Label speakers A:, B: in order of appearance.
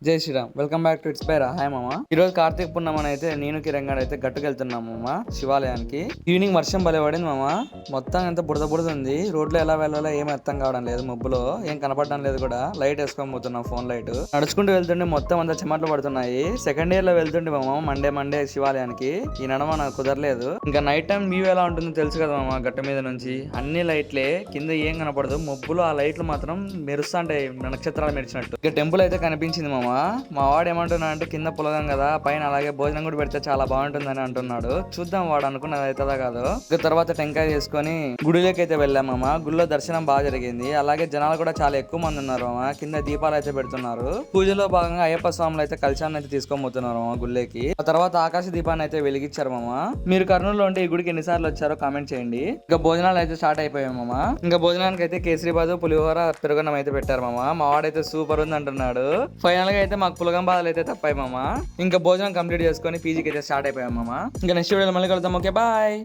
A: జై Shriram. Welcome back to it's by hi మామ. ఈ రోజు కార్తీక పున్నమని అయితే నేను కిరంగాడు అయితే గట్టుకెళ్తున్నాం మామ, శివాలయానికి. ఈవినింగ్ వర్షం భలే పడింది మామ. మొత్తం ఎంత బుడద బుడద ఉంది. రోడ్లో ఎలా వెళ్ళాలో ఏం అర్థం కావడం లేదు. మబ్బులో ఏం కనపడడం లేదు కూడా. లైట్ వేసుకొని పోతున్నాం, ఫోన్ లైట్. నడుచుకుంటూ వెళ్తుంటే మొత్తం అంతా చెమట్లు పడుతున్నాయి. సెకండ్ ఇయర్ లో వెళ్తుంటే మామ, మండే శివాలయానికి. ఈ నడమ నాకు కుదరలేదు. ఇంకా నైట్ టైం వ్యూ ఎలా ఉంటుందో తెలుసు కదా మామ. గట్ట మీద నుంచి అన్ని లైట్లే, కింద ఏం కనపడదు. మబ్బులు ఆ లైట్లు మాత్రం మెరుస్తుంటాయి, నక్షత్రాలు మెరిచినట్టు. ఇక టెంపుల్ అయితే కనిపించింది మామ. మా వాడు ఏమంటున్నా అంటే, కింద పులగం కదా, పైన అలాగే భోజనం కూడా పెడితే చాలా బాగుంటుందని అంటున్నాడు. చూద్దాం వాడు అనుకున్నది అవుతుందా కాదు. ఇక తర్వాత టెంకాయ చేసుకొని గుడిలోకి అయితే వెళ్ళామమ్మా. గుడిలో దర్శనం బాగా జరిగింది. అలాగే జనాలు కూడా చాలా ఎక్కువ మంది ఉన్నారు అమ్మా. కింద దీపాలు అయితే పెడుతున్నారు. పూజలో భాగంగా అయ్యప్ప స్వాములు అయితే కలశాన్ని అయితే తీసుకొని పోతున్నారు అమ్మా గుళ్ళకి. ఆ తర్వాత ఆకాశ దీపాన్ని అయితే వెలిగించారు మామ. మీరు కర్నూలులో ఉంటే ఈ గుడికి ఎన్నిసార్లు వచ్చారో కామెంట్ చేయండి. ఇక భోజనాలు అయితే స్టార్ట్ అయిపోయామమ్మా. ఇంకా భోజనానికి అయితే కేసరిబాదు, పులిహోర, పెరుగన్నం అయితే పెట్టారు మామ. మా వాడైతే సూపర్ ఉంది అంటున్నాడు. ఫైనల్ గా అయితే మాకు పులగం బాధలు అయితే తప్పాయి మామ. ఇంకా భోజనం కంప్లీట్ చేసుకొని పీజీకి అయితే స్టార్ట్ అయిపోయాం మామ. ఇంకా నెక్స్ట్ వీడియోలో మళ్ళీ కలుద్దాం. Okay bye.